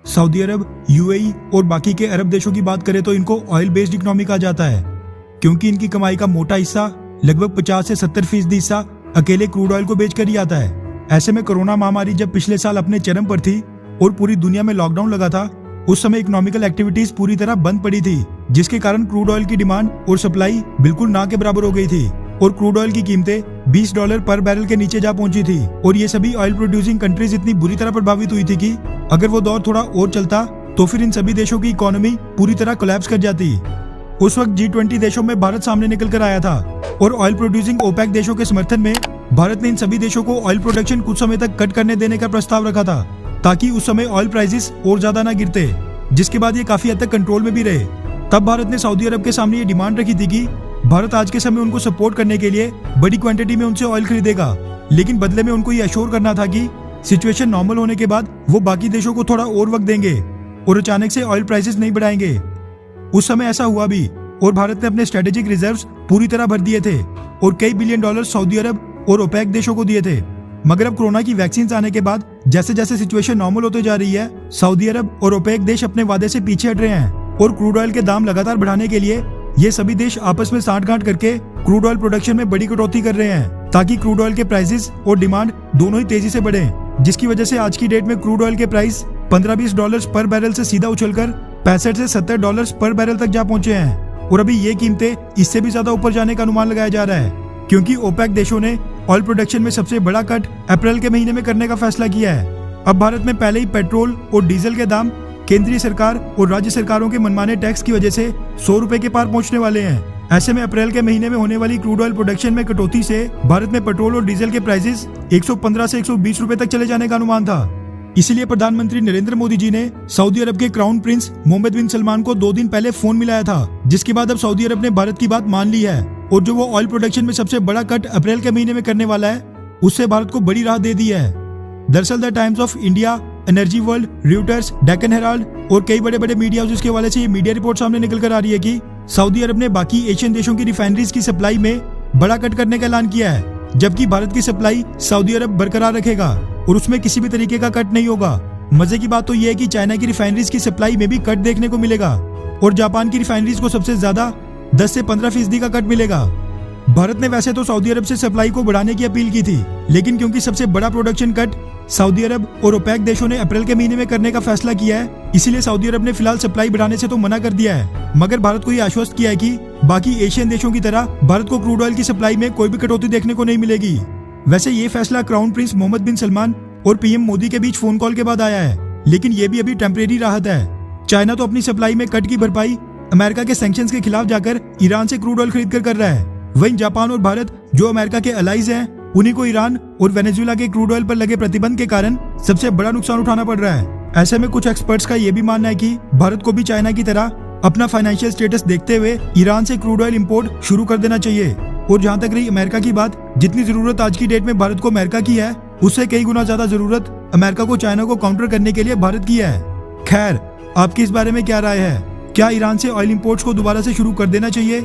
Saudi अरब, UAE और बाकी के अरब देशों की बात करें तो इनको ऑयल बेस्ड इकोनॉमी कहा जाता है, क्योंकि इनकी कमाई का मोटा हिस्सा लगभग 50 से 70% हिस्सा अकेले क्रूड ऑयल को बेचकर ही आता है। ऐसे में कोरोना महामारी जब पिछले साल अपने चरम पर थी और पूरी दुनिया में लॉकडाउन लगा था, उस समय इकोनॉमिकल एक्टिविटीज पूरी तरह बंद पड़ी थी, जिसके कारण क्रूड ऑयल की डिमांड और सप्लाई बिल्कुल ना के बराबर हो गई थी और क्रूड ऑयल की कीमतें $20 पर बैरल के नीचे जा पहुंची थी। और ये सभी ऑयल प्रोड्यूसिंग कंट्रीज इतनी बुरी तरह प्रभावित हुई थी कि अगर वो दौर थोड़ा और चलता तो फिर इन सभी देशों की इकोनॉमी पूरी तरह कोलैप्स कर जाती। उस वक्त G20 देशों में भारत सामने निकल कर आया था और ऑयल प्रोड्यूसिंग ओपेक देशों के समर्थन में भारत ने इन सभी देशों को ऑयल प्रोडक्शन कुछ समय तक कट करने देने का प्रस्ताव रखा था, ताकि उस समय ऑयल प्राइसेस और ज्यादा ना गिरते, जिसके बाद ये काफी हद तक कंट्रोल में भी रहे। तब भारत ने सऊदी अरब के सामने ये डिमांड रखी थी कि भारत आज के समय उनको सपोर्ट करने के लिए बड़ी क्वांटिटी में उनसे ऑयल खरीदेगा, लेकिन बदले में उनको ये अश्योर करना था कि सिचुएशन नॉर्मल होने के बाद वो बाकी देशों को थोड़ा और वक्त देंगे और अचानक से ऑयल प्राइसेस नहीं बढ़ाएंगे। उस समय ऐसा हुआ भी और भारत ने अपने स्ट्रेटेजिक रिजर्व्स पूरी तरह भर दिए थे और कई बिलियन डॉलर सऊदी अरब और ओपेक देशों को दिए थे। मगर अब कोरोना की वैक्सीन आने के बाद जैसे जैसे सिचुएशन नॉर्मल होते जा रही है, सऊदी अरब और ओपेक देश अपने वादे से पीछे हट रहे हैं और क्रूड ऑयल के दाम लगातार बढ़ाने के लिए ये सभी देश आपस में सांठगांठ करके क्रूड ऑयल प्रोडक्शन में बड़ी कटौती कर रहे हैं, ताकि क्रूड ऑयल के प्राइसेस और डिमांड दोनों ही तेजी से बढ़े, जिसकी वजह से आज की डेट में क्रूड ऑयल के प्राइस $15-20 पर बैरल से सीधा उछलकर $65 से $70 पर बैरल तक जा पहुंचे हैं। और अभी ये कीमतें इससे भी ज्यादा ऊपर जाने का अनुमान लगाया जा रहा है, क्योंकि ओपेक देशों ने ऑयल प्रोडक्शन में सबसे बड़ा कट अप्रैल के महीने में करने का फैसला किया है। अब भारत में पहले ही पेट्रोल और डीजल के दाम केंद्रीय सरकार और राज्य सरकारों के मनमाने टैक्स की वजह से ₹100 के पार पहुंचने वाले हैं। ऐसे में अप्रैल के महीने में होने वाली क्रूड ऑयल प्रोडक्शन में कटौती से भारत में पेट्रोल और डीजल के प्राइसेस 115 से ₹120 तक चले जाने का अनुमान था। इसीलिए प्रधानमंत्री नरेंद्र मोदी जी ने सऊदी अरब के क्राउन प्रिंस मोहम्मद बिन सलमान को 2 दिन पहले फोन मिलाया था, जिसके बाद अब सऊदी अरब ने भारत की बात मान ली है और जो वो ऑयल प्रोडक्शन में सबसे बड़ा कट अप्रैल के महीने में करने वाला है, उससे भारत को बड़ी राहत दे दी है। दरअसल the times of India, energy world, Reuters, Deccan Herald और कई बड़े बड़े मीडिया हाउसेस के हवाले से ये मीडिया रिपोर्ट सामने निकल कर आ रही है कि सऊदी अरब ने बाकी एशियन देशों की रिफाइनरीज की सप्लाई में बड़ा कट करने का ऐलान किया है, जबकि भारत की सप्लाई सऊदी अरब बरकरार रखेगा और उसमें किसी भी तरीके का कट नहीं होगा। मजे की बात तो यह है कि चाइना की रिफाइनरीज की सप्लाई में भी कट देखने को मिलेगा और जापान की रिफाइनरीज को सबसे ज्यादा 10 से 15% का कट मिलेगा। भारत ने वैसे तो सऊदी अरब से सप्लाई को बढ़ाने की अपील की थी, लेकिन क्योंकि सबसे बड़ा प्रोडक्शन कट सऊदी अरब और ओपेक देशों ने अप्रैल के महीने में करने का फैसला किया है, इसीलिए सऊदी अरब ने फिलहाल सप्लाई बढ़ाने से तो मना कर दिया है, मगर भारत को यह आश्वस्त किया है कि बाकी एशियन देशों की तरह भारत को क्रूड ऑयल की सप्लाई में कोई भी कटौती देखने को नहीं मिलेगी। वैसे ये फैसला क्राउन प्रिंस मोहम्मद बिन सलमान और पीएम मोदी के बीच फोन कॉल के बाद आया है, लेकिन ये भी अभी टेम्परेरी राहत है। चाइना तो अपनी सप्लाई में कट की भरपाई अमेरिका के सैंक्शंस के खिलाफ जाकर ईरान से क्रूड ऑयल खरीद कर रहा है। वहीं जापान और भारत जो अमेरिका के अलाइज हैं, उन्हीं को ईरान और वेनेजुएला के क्रूड ऑयल पर लगे प्रतिबंध के कारण सबसे बड़ा नुकसान उठाना पड़ रहा है। ऐसे में कुछ एक्सपर्ट्स का यह भी मानना है कि भारत को भी चाइना की तरह अपना फाइनेंशियल स्टेटस देखते हुए ईरान से क्रूड ऑयल इंपोर्ट शुरू कर देना चाहिए। और जहां तक रही अमेरिका की बात, जितनी जरूरत आज की डेट में भारत को अमेरिका की है, उससे कई गुना ज्यादा जरूरत अमेरिका को चाइना को काउंटर करने के लिए भारत की है। खैर, आपकी इस बारे में क्या राय है? क्या ईरान से ऑयल इंपोर्ट्स को दोबारा से शुरू कर देना चाहिए,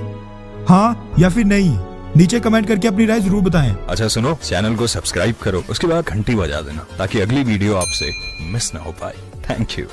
हाँ या फिर नहीं? नीचे कमेंट करके अपनी राय जरूर बताएं। अच्छा सुनो, चैनल को सब्सक्राइब करो, उसके बाद घंटी बजा देना ताकि अगली वीडियो आपसे मिस ना हो पाए। Thank you.